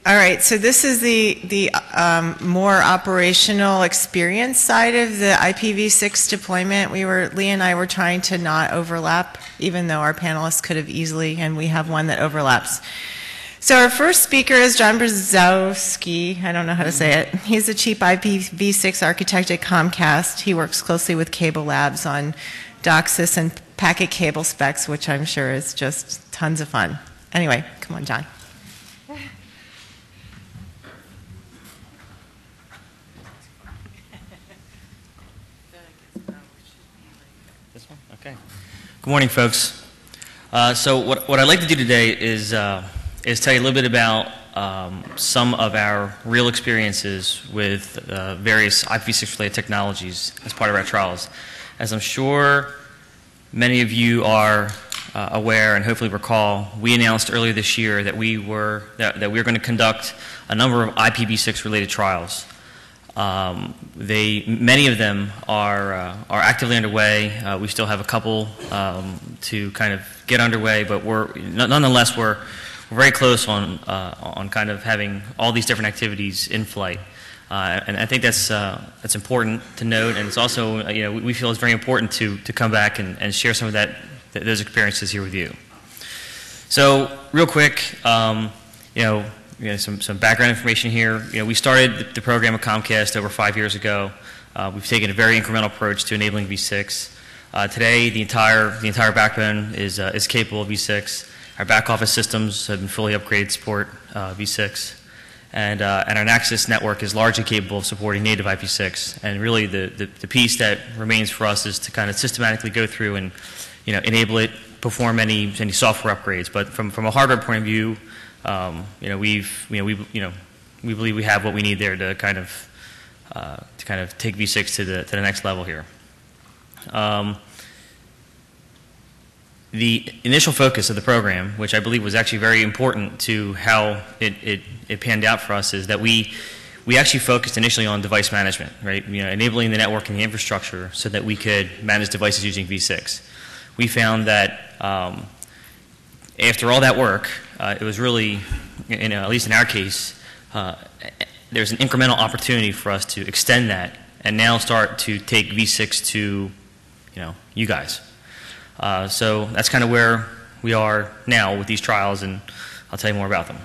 All right, so this is the more operational experience side of the IPv6 deployment. Lee and I were trying to not overlap, even though our panelists could have easily, and we have one that overlaps. So our first speaker is John Brzozowski. I don't know how to say it. He's the chief IPv6 architect at Comcast. He works closely with Cable Labs on DOCSIS and packet cable specs, which I'm sure is just tons of fun. Anyway, come on, John. Okay. Good morning, folks. So what I'd like to do today is tell you a little bit about some of our real experiences with various IPv6 related technologies as part of our trials. As I'm sure many of you are aware and hopefully recall, we announced earlier this year that we were going to conduct a number of IPv6 related trials. Many of them are actively underway. We still have a couple to kind of get underway, but nonetheless we're very close on kind of having all these different activities in flight. And I think that's important to note, and it's also we feel it's very important to come back and share some of those experiences here with you. So real quick, some background information here. We started the program at Comcast over 5 years ago. We've taken a very incremental approach to enabling V6. Today, the entire backbone is capable of V6. Our back office systems have been fully upgraded to support V6, and our access network is largely capable of supporting native IPv6. And really, the piece that remains for us is to kind of systematically go through and enable it, perform any software upgrades. But from a hardware point of view, we believe we have what we need there to kind of take V6 to the next level here. The initial focus of the program, which I believe was actually very important to how it panned out for us, is that we actually focused initially on device management, right? Enabling the network and the infrastructure so that we could manage devices using V6. We found that after all that work, it was really, at least in our case, there's an incremental opportunity for us to extend that and now start to take V6 to, you guys. So that's kind of where we are now with these trials, and I'll tell you more about them.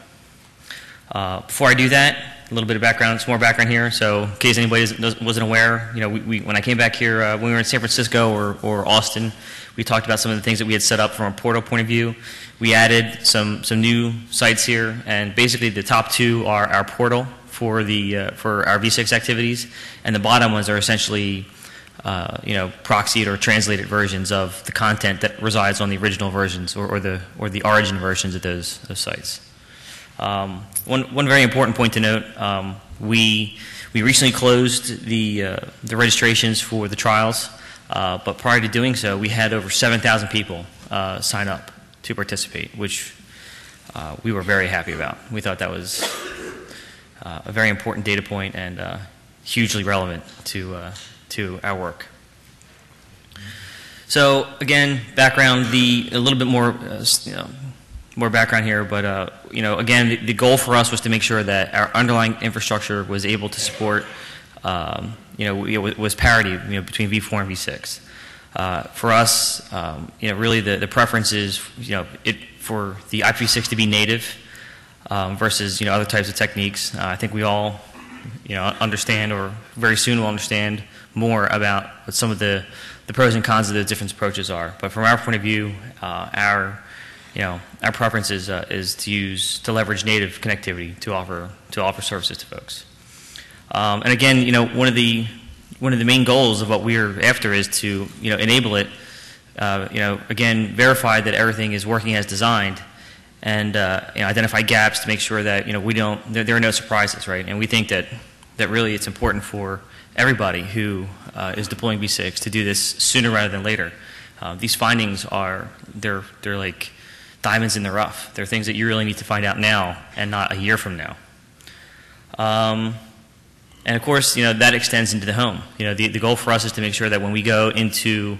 Before I do that, a little bit of background, some more background here. So in case anybody wasn't aware, when I came back here, when we were in San Francisco or Austin, we talked about some of the things that we had set up from a portal point of view. We added some new sites here, and basically the top two are our portal for our V6 activities, and the bottom ones are essentially proxied or translated versions of the content that resides on the original versions or the origin versions of those sites. One very important point to note: we recently closed the registrations for the trials, but prior to doing so, we had over 7,000 people sign up to participate, which we were very happy about. We thought that was a very important data point and hugely relevant to our work. So again, background, a little bit more more background here, but again, the goal for us was to make sure that our underlying infrastructure was able to support was parity between V4 and V6. For us, really the preference is for the IPv6 to be native versus other types of techniques. I think we all understand, or very soon will understand more about what some of the pros and cons of the different approaches are. But from our point of view, our preference is to leverage native connectivity to offer services to folks. And again, one of the main goals of what we're after is to enable it. Again, verify that everything is working as designed, and identify gaps to make sure that there are no surprises, right? And we think that really it's important for everybody who is deploying V6 to do this sooner rather than later. These findings they're like diamonds in the rough. They're things that you really need to find out now and not a year from now. And of course, that extends into the home. The goal for us is to make sure that when we go into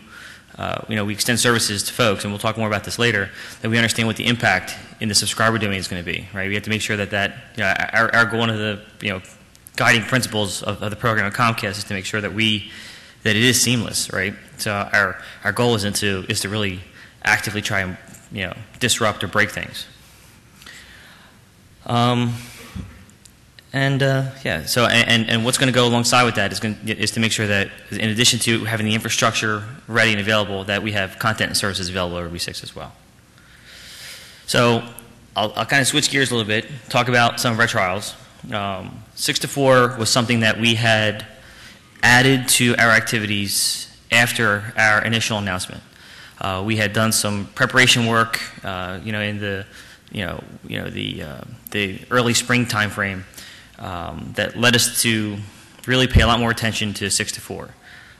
we extend services to folks, and we'll talk more about this later, that we understand what the impact in the subscriber domain is going to be, right? We have to make sure that our goal, one of the, guiding principles of the program at Comcast is to make sure that it is seamless, right? So our goal is to really actively try and, disrupt or break things. And what's going to go alongside with that is to make sure that, in addition to having the infrastructure ready and available, that we have content and services available over V6 as well. So I'll kind of switch gears a little bit, talk about some of our trials. 6-to-4 was something that we had added to our activities after our initial announcement. We had done some preparation work, in the early spring time frame. That led us to really pay a lot more attention to 6-to-4.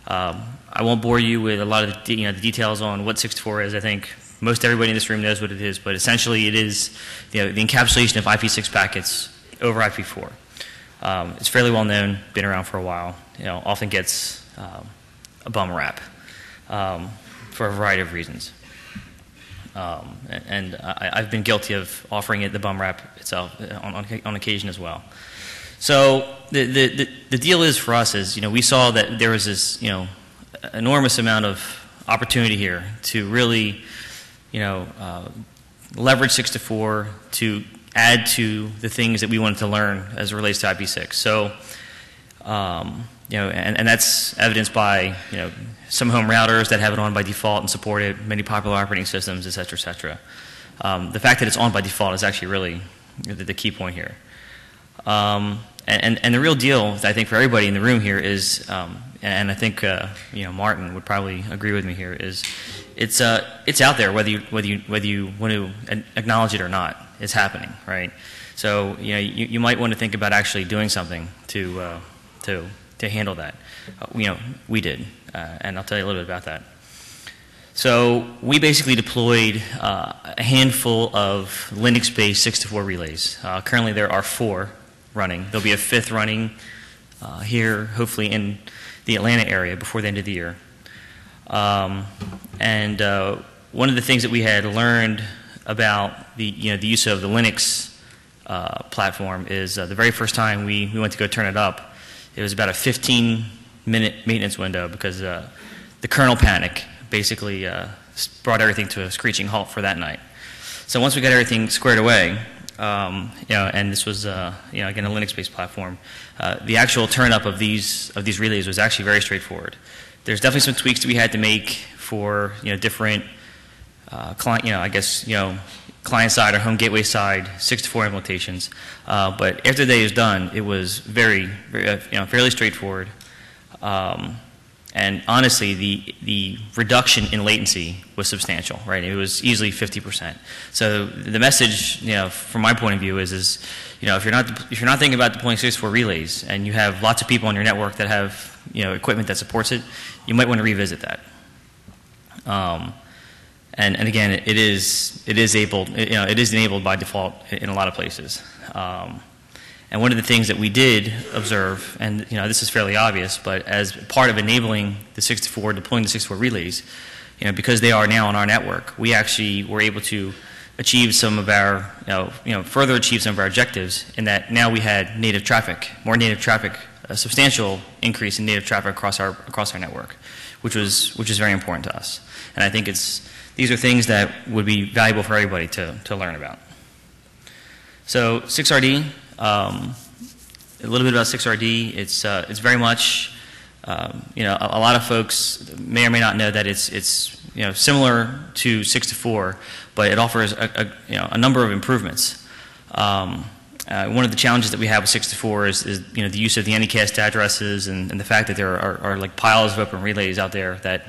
I won't bore you with a lot of the details on what 6-to-4 is. I think most everybody in this room knows what it is, but essentially it is the encapsulation of IPv6 packets over IPv4. It's fairly well known, been around for a while. Often gets a bum rap for a variety of reasons. I've been guilty of offering it the bum rap itself on occasion as well. So the deal is for us is, we saw that there was this, enormous amount of opportunity here to really, leverage 6-to-4 to add to the things that we wanted to learn as it relates to IPv6. So, and that's evidenced by, some home routers that have it on by default and support it, many popular operating systems, et cetera, et cetera. The fact that it's on by default is actually really the key point here. And the real deal, I think, for everybody in the room here is, and I think Martin would probably agree with me here, is it's out there whether you want to acknowledge it or not. It's happening, right? So you might want to think about actually doing something to handle that. We did, and I'll tell you a little bit about that. So we basically deployed a handful of Linux-based 6-to-4 relays. Currently there are 4 running. There'll be a 5th running here, hopefully in the Atlanta area before the end of the year. One of the things that we had learned about the use of the Linux platform is the very first time we went to go turn it up, it was about a 15-minute maintenance window because the kernel panic basically brought everything to a screeching halt for that night. So once we got everything squared away, and this was again a Linux-based platform, the actual turn up of these relays was actually very straightforward. There's definitely some tweaks that we had to make for different client side or home gateway side 6-to-4 implementations. But after the day is done, it was very fairly straightforward. And honestly, the reduction in latency was substantial, right? It was easily 50%. So the message, from my point of view, is if you're not thinking about deploying 6-to-4 relays and you have lots of people on your network that have equipment that supports it, you might want to revisit that. And again, it is enabled by default in a lot of places. And one of the things that we did observe, and this is fairly obvious, but as part of enabling the 6-to-4, deploying the 6-to-4 relays, because they are now on our network, we actually were able to achieve some of our, further achieve some of our objectives in that now we had native traffic, more native traffic, a substantial increase in native traffic across our network, which was very important to us. And I think these are things that would be valuable for everybody to learn about. So 6RD. A little bit about 6RD. It's very much, a lot of folks may or may not know that it's similar to 6-to-4, but it offers a number of improvements. One of the challenges that we have with 6-to-4 is the use of the Anycast addresses and the fact that there are like piles of open relays out there that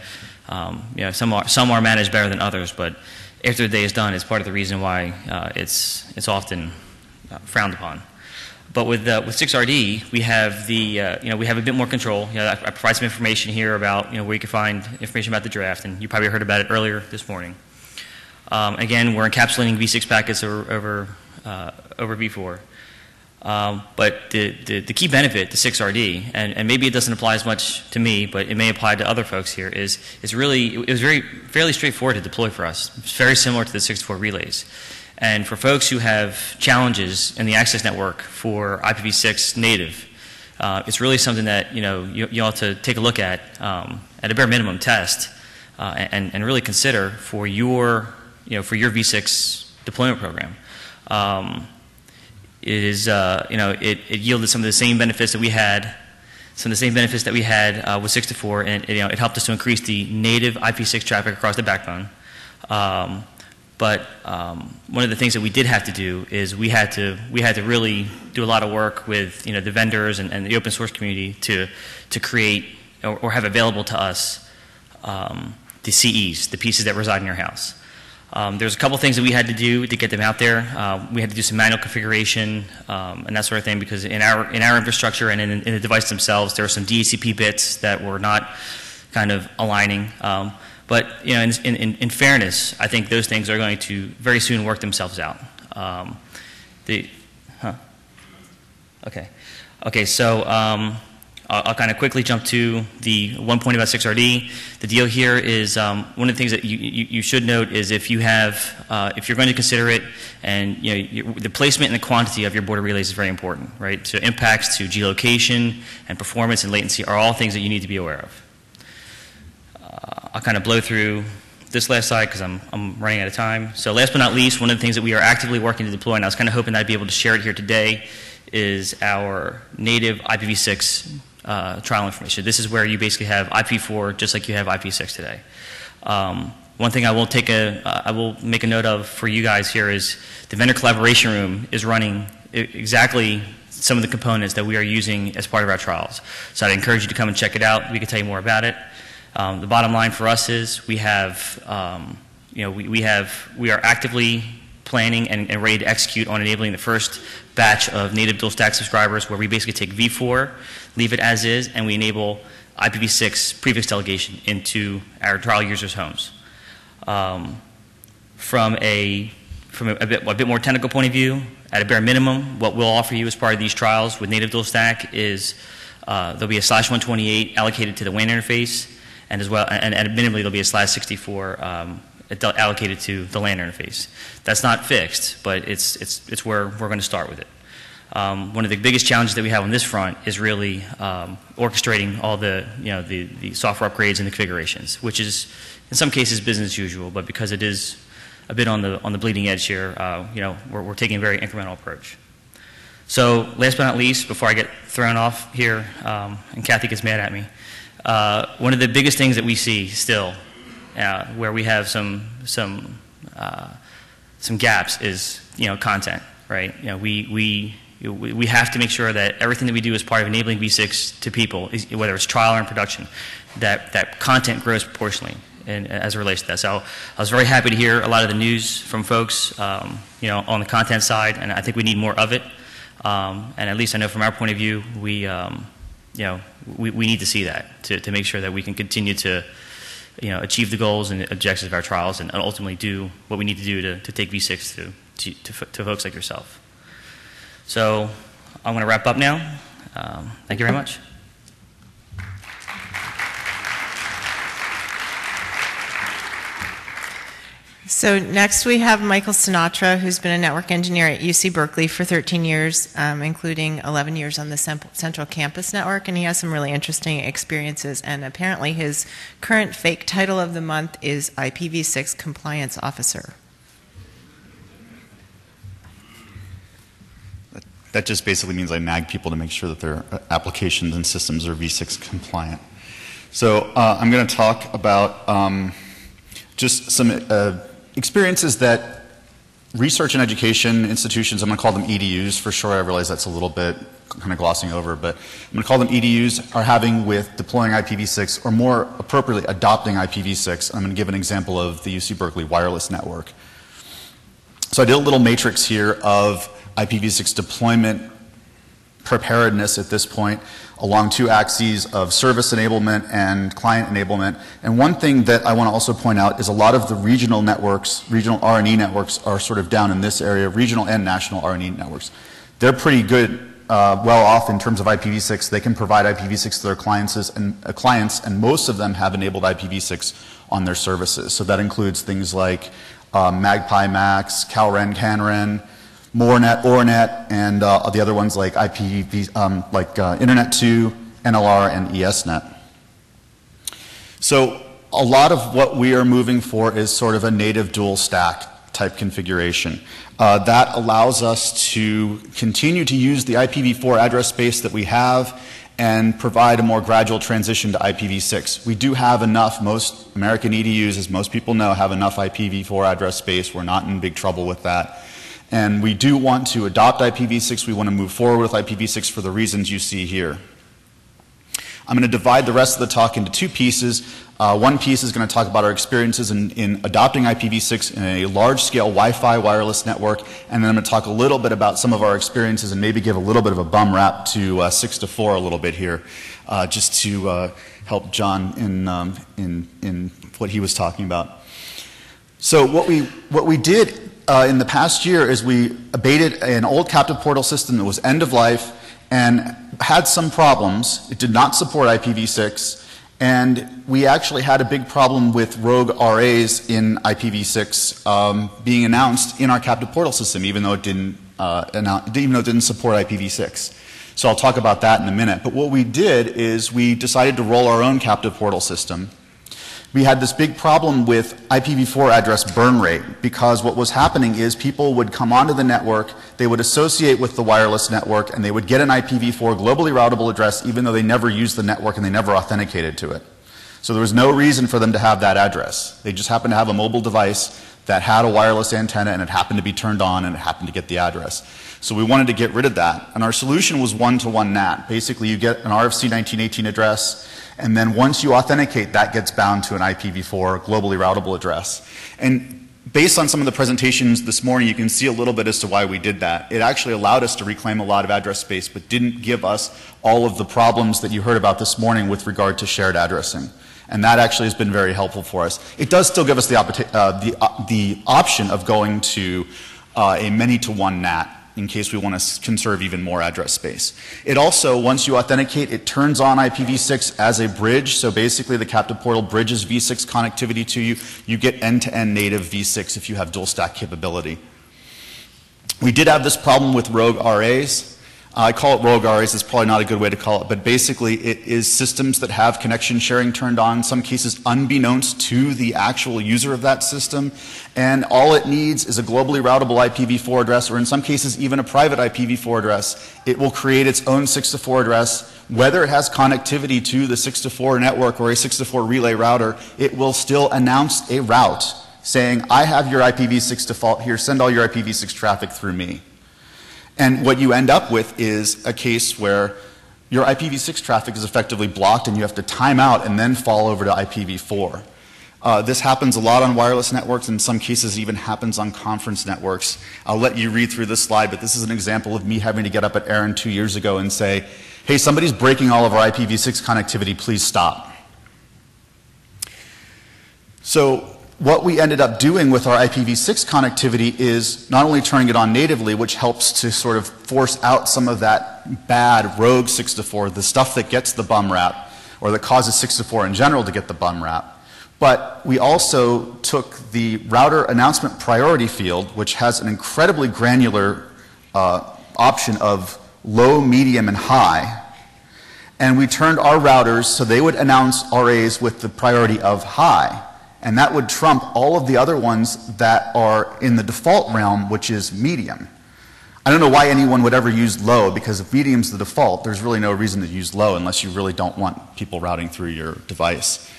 some are managed better than others, but after the day is done, it's part of the reason why it's often frowned upon. But with 6RD, we have we have a bit more control. I provide some information here about where you can find information about the draft, and you probably heard about it earlier this morning. Again, we're encapsulating V6 packets over V4. But the key benefit to 6RD, and maybe it doesn't apply as much to me, but it may apply to other folks here, is really, it was fairly straightforward to deploy for us. It's very similar to the 64 relays. And for folks who have challenges in the access network for IPv6 native, it's really something that you ought to take a look at a bare minimum test, and really consider for your V6 deployment program. It is it yielded some of the same benefits that we had, with 6-4, and it helped us to increase the native IP6 traffic across the backbone. But one of the things that we did have to do is we had to really do a lot of work with the vendors and the open source community to create or have available to us the CEs, the pieces that reside in your house. There's a couple things that we had to do to get them out there. We had to do some manual configuration and that sort of thing, because in our infrastructure and in the device themselves, there were some DHCP bits that were not kind of aligning. But in fairness, I think those things are going to very soon work themselves out. Okay. So I'll kind of quickly jump to the one point about 6RD. The deal here is one of the things that you should note is if you're going to consider it, and the placement and the quantity of your border relays is very important, right? So impacts to geolocation and performance and latency are all things that you need to be aware of. I'll kind of blow through this last slide because I'm running out of time. So last but not least, one of the things that we are actively working to deploy, and I was kind of hoping that I'd be able to share it here today, is our native IPv6 trial information. This is where you basically have IPv4 just like you have IPv6 today. One thing I will make a note of for you guys here is the vendor collaboration room is running exactly some of the components that we are using as part of our trials. So I'd encourage you to come and check it out. We can tell you more about it. The bottom line for us is we are actively planning and ready to execute on enabling the first batch of native dual stack subscribers, where we basically take v4, leave it as is, and we enable IPv6 prefix delegation into our trial users' homes. From a bit more technical point of view, at a bare minimum, what we'll offer you as part of these trials with native dual stack is there'll be a /128 allocated to the WAN interface, and as well, and minimally there'll be a /64 allocated to the LAN interface. That's not fixed, but it's where we're going to start with it. One of the biggest challenges that we have on this front is really orchestrating all the software upgrades and the configurations, which is in some cases business as usual, but because it is a bit on the bleeding edge here, we're taking a very incremental approach. So last but not least, before I get thrown off here and Cathy gets mad at me, one of the biggest things that we see still, where we have some gaps, is content, right? We have to make sure that everything that we do as part of enabling V6 to people, whether it's trial or in production, that content grows proportionally as it relates to that. So I was very happy to hear a lot of the news from folks, on the content side, and I think we need more of it. And at least I know from our point of view, we need to see that to make sure that we can continue to achieve the goals and objectives of our trials, and ultimately do what we need to do to take V6 to folks like yourself. So I'm going to wrap up now. Thank you very much. So next we have Michael Sinatra, who's been a network engineer at UC Berkeley for 13 years, including 11 years on the Central Campus Network, and he has some really interesting experiences, and apparently his current fake title of the month is IPv6 Compliance Officer. That just basically means I nag people to make sure that their applications and systems are V6 compliant. So I'm going to talk about just some experiences that research and education institutions, I'm going to call them EDUs for sure. I realize that's a little bit kind of glossing over, but I'm going to call them EDUs, are having with deploying IPv6, or more appropriately adopting IPv6. I'm going to give an example of the UC Berkeley wireless network. So I did a little matrix here of IPv6 deployment preparedness at this point along two axes of service enablement and client enablement. And one thing that I want to also point out is a lot of the regional networks, regional R&E networks, are sort of down in this area, regional and national R&E networks. they're pretty good, well off in terms of IPv6. They can provide IPv6 to their clients, and most of them have enabled IPv6 on their services. So that includes things like Magpie Max, CalRen, CanRen, MoreNet, OrNet, and the other ones like Internet 2, NLR, and ESNet. So a lot of what we are moving for is sort of a native dual stack type configuration. That allows us to continue to use the IPv4 address space that we have and provide a more gradual transition to IPv6. We do have enough. Most American EDUs, as most people know, have enough IPv4 address space. We're not in big trouble with that. And we do want to adopt IPv6. We want to move forward with IPv6 for the reasons you see here. I'm going to divide the rest of the talk into two pieces. One piece is going to talk about our experiences in adopting IPv6 in a large-scale Wi-Fi wireless network, and then I'm going to talk a little bit about some of our experiences and maybe give a little bit of a bum rap to 6 to 4 a little bit here, just to help John in what he was talking about. So what we did in the past year is we abated an old captive portal system that was end of life and had some problems. It did not support IPv6, and we actually had a big problem with rogue RAs in IPv6 being announced in our captive portal system, even though it didn't support IPv6. So I'll talk about that in a minute. But what we did is we decided to roll our own captive portal system. We had this big problem with IPv4 address burn rate, because what was happening is people would come onto the network, they would associate with the wireless network, and they would get an IPv4 globally routable address even though they never used the network and they never authenticated to it. So there was no reason for them to have that address. They just happened to have a mobile device that had a wireless antenna and it happened to be turned on and it happened to get the address. So we wanted to get rid of that, and our solution was one-to-one NAT. Basically, you get an RFC 1918 address, and then once you authenticate, that gets bound to an IPv4 globally routable address. And based on some of the presentations this morning, you can see a little bit as to why we did that. It actually allowed us to reclaim a lot of address space, but didn't give us all of the problems that you heard about this morning with regard to shared addressing. And that actually has been very helpful for us. It does still give us the option of going to a many-to-one NAT, in case we want to conserve even more address space. It also, once you authenticate, it turns on IPv6 as a bridge. So basically the captive portal bridges v6 connectivity to you. You get end-to-end native v6 if you have dual stack capability. We did have this problem with rogue RAs. I call it rogue RAs, it's probably not a good way to call it, but basically it is systems that have connection sharing turned on, in some cases unbeknownst to the actual user of that system, and all it needs is a globally routable IPv4 address, or in some cases even a private IPv4 address. It will create its own 6 to 4 address. Whether it has connectivity to the 6 to 4 network or a 6 to 4 relay router, it will still announce a route saying, I have your IPv6 default here, send all your IPv6 traffic through me. And what you end up with is a case where your IPv6 traffic is effectively blocked and you have to time out and then fall over to IPv4. This happens a lot on wireless networks, in some cases even happens on conference networks. I'll let you read through this slide, but this is an example of me having to get up at Aaron 2 years ago and say, hey, somebody's breaking all of our IPv6 connectivity, please stop. So what we ended up doing with our IPv6 connectivity is not only turning it on natively, which helps to sort of force out some of that bad rogue 6 to 4, the stuff that gets the bum rap, or that causes 6 to 4 in general to get the bum rap. But we also took the router announcement priority field, which has an incredibly granular option of low, medium, and high, and we turned our routers so they would announce RAs with the priority of high. And that would trump all of the other ones that are in the default realm, which is medium. I don't know why anyone would ever use low, because if medium's the default, there's really no reason to use low unless you really don't want people routing through your device.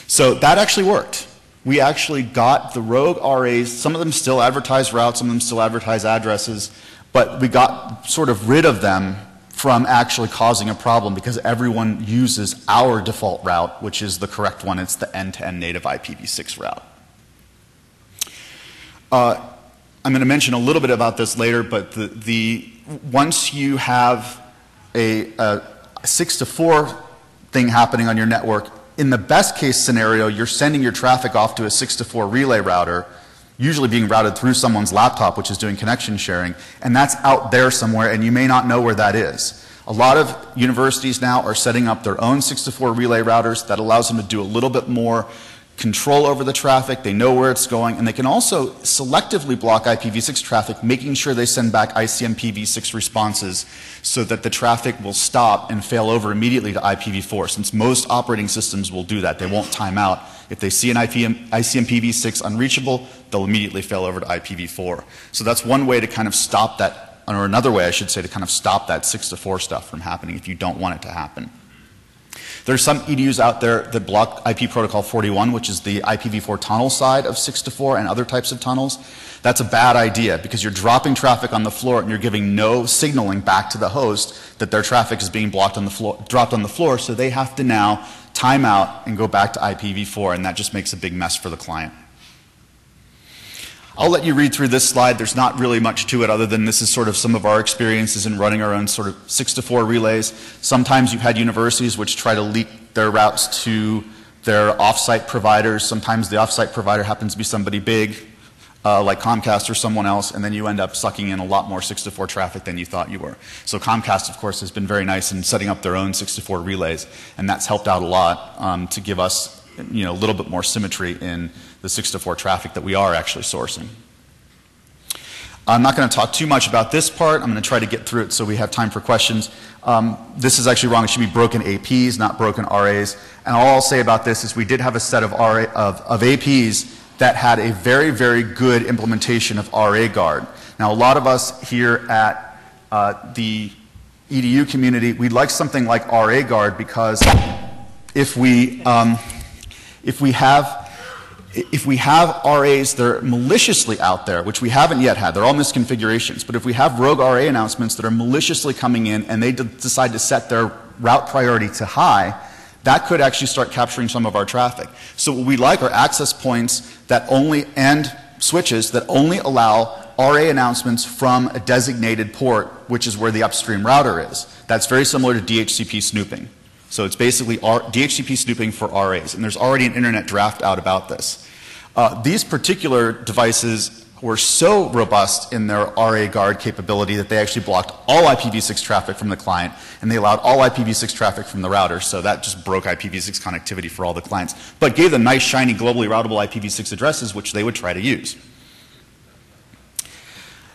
So that actually worked. We actually got the rogue RAs, some of them still advertise routes, some of them still advertise addresses, but we got sort of rid of them from actually causing a problem, because everyone uses our default route, which is the correct one. It's the end-to-end native IPv6 route. I'm going to mention a little bit about this later, but once you have a 6 to 4 thing happening on your network, in the best case scenario, you're sending your traffic off to a 6 to 4 relay router. usually being routed through someone's laptop, which is doing connection sharing, and that's out there somewhere, and you may not know where that is. A lot of universities now are setting up their own 6-to-4 relay routers that allows them to do a little bit more control over the traffic. They know where it's going, and they can also selectively block IPv6 traffic, making sure they send back ICMPv6 responses so that the traffic will stop and fail over immediately to IPv4, since most operating systems will do that. They won't time out. If they see an ICMPv6 unreachable, they'll immediately fail over to IPv4. So that's one way to kind of stop that, or another way I should say, to kind of stop that 6-to-4 stuff from happening if you don't want it to happen. There's some EDUs out there that block IP protocol 41, which is the IPv4 tunnel side of 6-to-4 and other types of tunnels. That's a bad idea because you're dropping traffic on the floor and you're giving no signaling back to the host that their traffic is being blocked on the floor, dropped on the floor, so they have to now time out and go back to IPv4, and that just makes a big mess for the client. I'll let you read through this slide. There's not really much to it other than this is sort of some of our experiences in running our own sort of 6-to-4 relays. Sometimes you've had universities which try to leak their routes to their offsite providers. Sometimes the offsite provider happens to be somebody big, like Comcast or someone else, and then you end up sucking in a lot more 6-to-4 traffic than you thought you were. So Comcast, of course, has been very nice in setting up their own 6-to-4 relays, and that's helped out a lot to give us, you know, a little bit more symmetry in the 6-to-4 traffic that we are actually sourcing. I'm not going to talk too much about this part. I'm going to try to get through it so we have time for questions. This is actually wrong. It should be broken APs, not broken RAs. And all I'll say about this is we did have a set of APs that had a very, very good implementation of RA guard. Now, a lot of us here at the EDU community, we'd like something like RA guard because if we have RAs that are maliciously out there, which we haven't yet had, they're all misconfigurations, but if we have rogue RA announcements that are maliciously coming in and they decide to set their route priority to high, that could actually start capturing some of our traffic. So what we like are access points that only, and switches that only allow RA announcements from a designated port, which is where the upstream router is. That's very similar to DHCP snooping. So it's basically DHCP snooping for RAs, and there's already an internet draft out about this. These particular devices were so robust in their RA guard capability that they actually blocked all IPv6 traffic from the client, and they allowed all IPv6 traffic from the router, so that just broke IPv6 connectivity for all the clients, but gave them nice, shiny, globally routable IPv6 addresses, which they would try to use.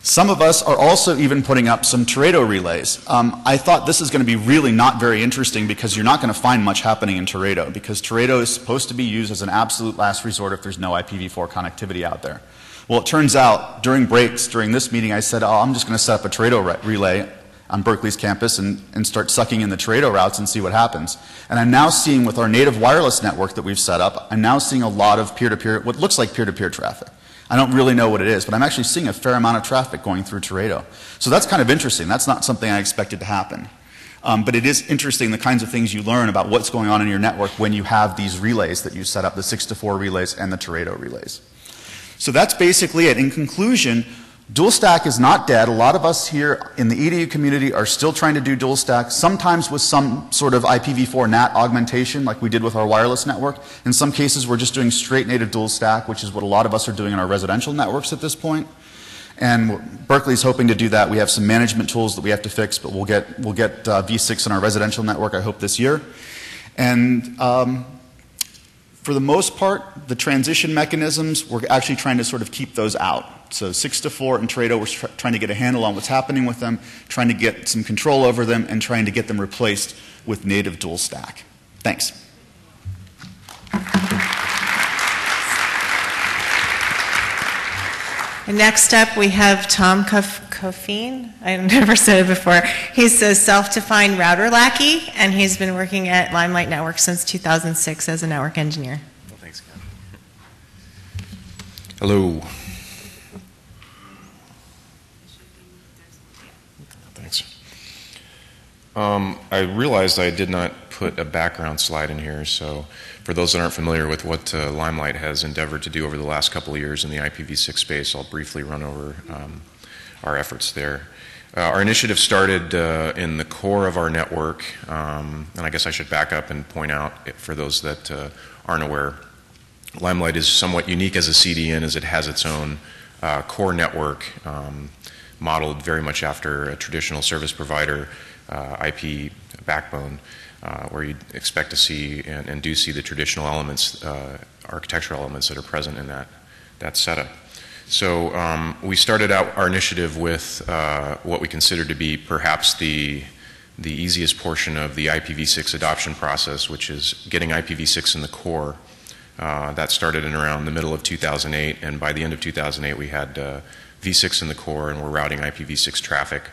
Some of us are also even putting up some Teredo relays. I thought this is going to be really not very interesting because you're not going to find much happening in Teredo, because Teredo is supposed to be used as an absolute last resort if there's no IPv4 connectivity out there. Well, it turns out during breaks, during this meeting, I said, oh, I'm just going to set up a Teredo relay on Berkeley's campus and start sucking in the Teredo routes and see what happens. And I'm now seeing with our native wireless network that we've set up, I'm now seeing a lot of peer-to-peer, what looks like peer-to-peer traffic. I don't really know what it is, but I'm actually seeing a fair amount of traffic going through Teredo. So that's kind of interesting. That's not something I expected to happen. But it is interesting the kinds of things you learn about what's going on in your network when you have these relays that you set up, the 6-to-4 relays and the Teredo relays. So that's basically it. In conclusion, dual stack is not dead. A lot of us here in the EDU community are still trying to do dual stack, sometimes with some sort of IPv4 NAT augmentation like we did with our wireless network. In some cases we're just doing straight native dual stack, which is what a lot of us are doing in our residential networks at this point. And Berkeley's hoping to do that. We have some management tools that we have to fix, but we'll get V6 in our residential network, I hope, this year. And for the most part, the transition mechanisms, we're actually trying to sort of keep those out. So 6-to-4 and Teredo, we're trying to get a handle on what's happening with them, trying to get some control over them, and trying to get them replaced with native dual stack. Thanks. And next up, we have Tom Coffeen. I've never said it before. He's a self-defined router lackey, and he's been working at Limelight Network since 2006 as a network engineer. Well, thanks, Cathy. Hello. Thanks. I realized I did not put a background slide in here, so for those that aren't familiar with what Limelight has endeavored to do over the last couple of years in the IPv6 space, I'll briefly run over our efforts there. Our initiative started in the core of our network, and I guess I should back up and point out, for those that aren't aware, Limelight is somewhat unique as a CDN as it has its own core network modeled very much after a traditional service provider IP backbone, where you'd expect to see and do see the traditional elements, architectural elements that are present in that setup. So we started out our initiative with what we consider to be perhaps the easiest portion of the IPv6 adoption process, which is getting IPv6 in the core. That started in around the middle of 2008, and by the end of 2008 we had V6 in the core and we're routing IPv6 traffic.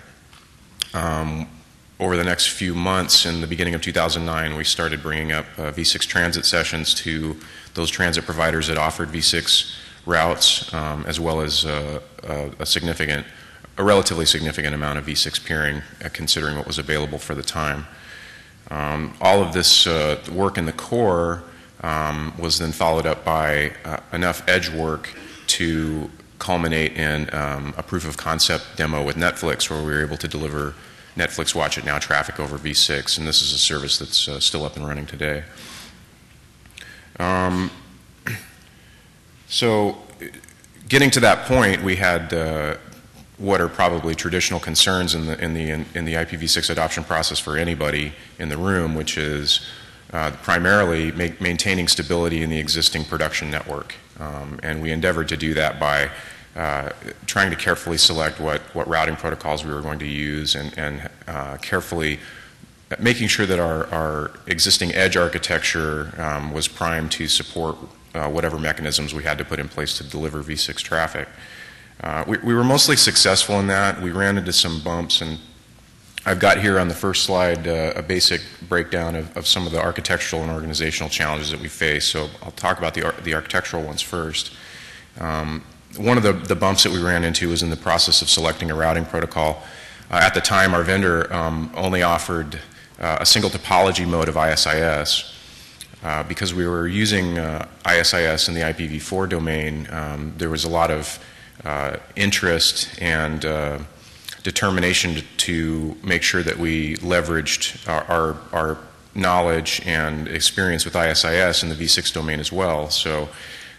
Over the next few months, in the beginning of 2009, we started bringing up V6 transit sessions to those transit providers that offered V6 routes, as well as a relatively significant amount of V6 peering, considering what was available for the time. All of this work in the core was then followed up by enough edge work to culminate in a proof of concept demo with Netflix, where we were able to deliver Netflix Watch It Now traffic over V6, and this is a service that's still up and running today. So getting to that point, we had what are probably traditional concerns in the IPv6 adoption process for anybody in the room, which is primarily maintaining stability in the existing production network. And we endeavored to do that by trying to carefully select what routing protocols we were going to use, and carefully making sure that our existing edge architecture was primed to support whatever mechanisms we had to put in place to deliver V6 traffic. We were mostly successful in that. We ran into some bumps, and I've got here on the first slide a basic breakdown of some of the architectural and organizational challenges that we face. So I'll talk about the architectural ones first. One of the bumps that we ran into was in the process of selecting a routing protocol. At the time, our vendor only offered a single topology mode of ISIS. Because we were using ISIS in the IPv4 domain, there was a lot of interest and determination to make sure that we leveraged our knowledge and experience with ISIS in the V6 domain as well. So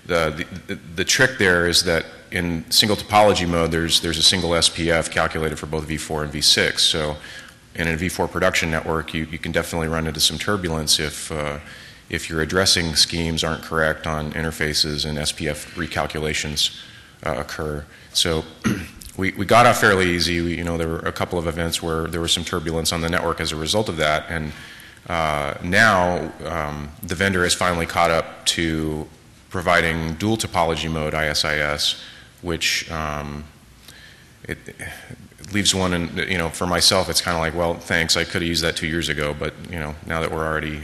the trick there is that in single topology mode, there's a single SPF calculated for both V4 and V6. So in a V4 production network, you can definitely run into some turbulence if your addressing schemes aren't correct on interfaces and SPF recalculations occur. So we got off fairly easy. There were a couple of events where there was some turbulence on the network as a result of that, and now the vendor has finally caught up to providing dual topology mode ISIS, which it leaves one, and for myself, it's kind of like, well, thanks, I could have used that 2 years ago, but now that we're already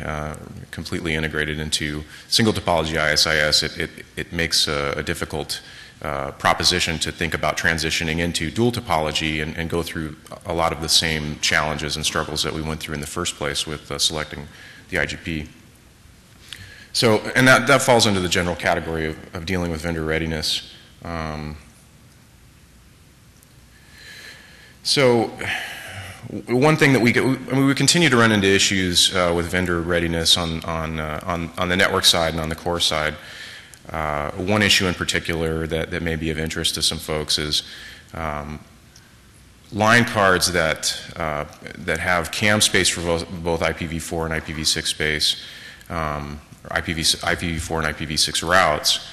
completely integrated into single topology ISIS, it makes a difficult proposition to think about transitioning into dual topology and go through a lot of the same challenges and struggles that we went through in the first place with selecting the IGP. So, and that falls into the general category of dealing with vendor readiness. So one thing that we continue to run into issues with vendor readiness on the network side and on the core side. One issue in particular that may be of interest to some folks is line cards that have CAM space for both IPv4 and IPv6 space, IPv4 and IPv6 routes.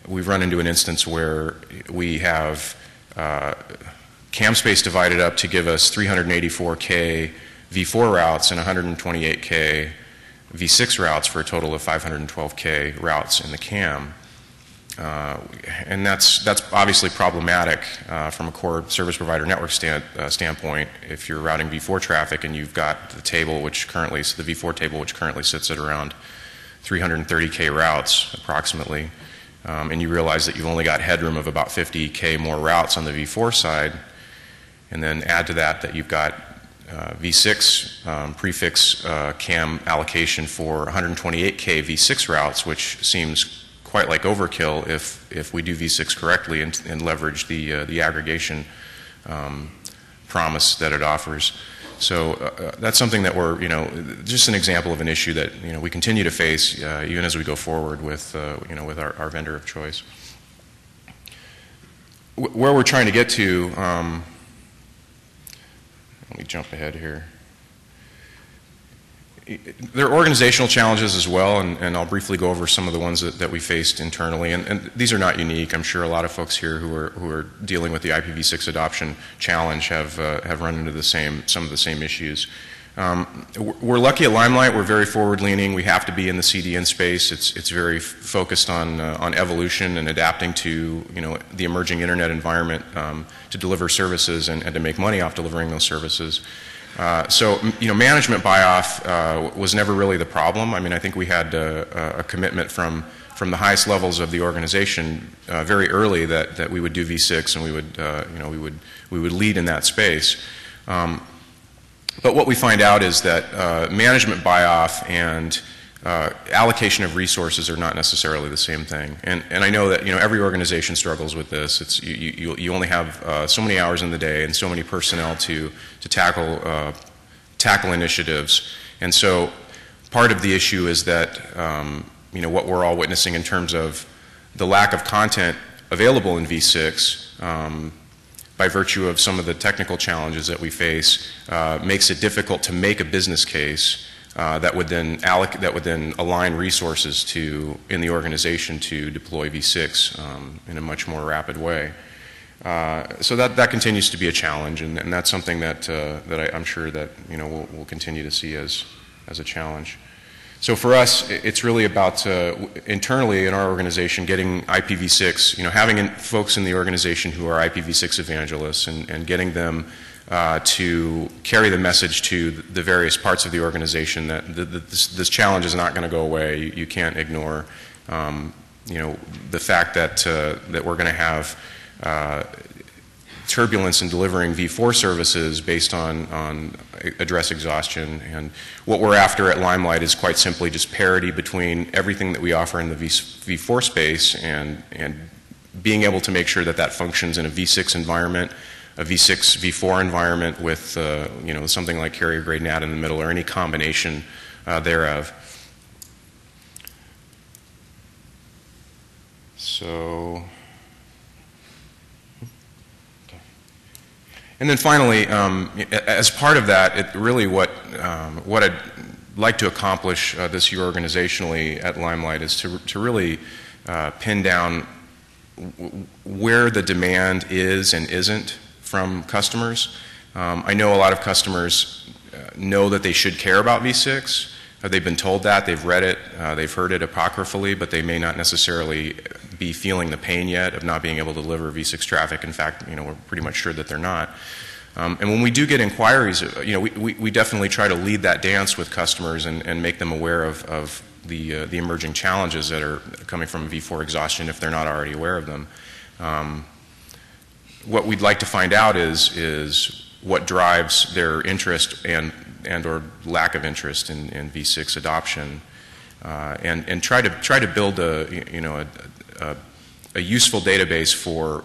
We've run into an instance where we have CAM space divided up to give us 384K V4 routes and 128K V6 routes for a total of 512K routes in the CAM. And that's obviously problematic from a core service provider network standpoint. If you're routing V4 traffic and you've got the table the V4 table which currently sits at around 330K routes approximately, and you realize that you've only got headroom of about 50K more routes on the V4 side, and then add to that you've got V6 prefix CAM allocation for 128K V6 routes, which seems quite like overkill if we do V6 correctly and leverage the aggregation promise that it offers. So that's something that we're, just an example of an issue that, we continue to face even as we go forward with, with our vendor of choice. Where we're trying to get to, let me jump ahead here. There are organizational challenges as well, and I'll briefly go over some of the ones that we faced internally. And these are not unique. I'm sure a lot of folks here who are dealing with the IPv6 adoption challenge have run into some of the same issues. We're lucky at Limelight. We're very forward-leaning. We have to be in the CDN space. It's very focused on evolution and adapting to the emerging internet environment to deliver services and to make money off delivering those services. So management buy-off was never really the problem. I mean, I think we had a commitment from the highest levels of the organization very early that we would do V6 and we would lead in that space. But what we find out is that management buy-off and allocation of resources are not necessarily the same thing. And I know that every organization struggles with this. It's you only have so many hours in the day and so many personnel to tackle initiatives. And so part of the issue is that what we're all witnessing in terms of the lack of content available in V6 by virtue of some of the technical challenges that we face makes it difficult to make a business case that would then align resources in the organization to deploy V6 in a much more rapid way. So that continues to be a challenge, and that's something that I'm sure that we'll continue to see as a challenge. So for us, it's really about internally in our organization getting IPv6, having folks in the organization who are IPv6 evangelists and getting them to carry the message to the various parts of the organization that this challenge is not going to go away. You can't ignore, the fact that we're going to have turbulence in delivering V4 services based on address exhaustion. And what we're after at Limelight is quite simply just parity between everything that we offer in the V4 space and being able to make sure that functions in a V6 environment, a V6, V4 environment with something like carrier grade NAT in the middle or any combination thereof. So, okay. And then finally, as part of that, it really what I'd like to accomplish this year organizationally at Limelight is to really pin down where the demand is and isn't from customers. I know a lot of customers know that they should care about V6. They've been told that, they've read it, they've heard it apocryphally, but they may not necessarily be feeling the pain yet of not being able to deliver V6 traffic. In fact, we're pretty much sure that they're not. And when we do get inquiries, we definitely try to lead that dance with customers and make them aware of the emerging challenges that are coming from V4 exhaustion if they're not already aware of them. What we'd like to find out is what drives their interest and or lack of interest in V6 adoption, and try to build a useful database for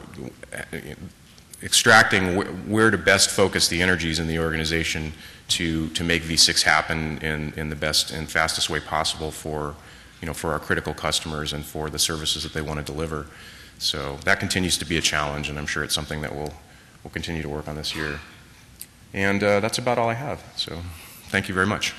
extracting where to best focus the energies in the organization to make V6 happen in the best and fastest way possible for our critical customers and for the services that they want to deliver. So that continues to be a challenge, and I'm sure it's something that we'll continue to work on this year. And that's about all I have. So thank you very much.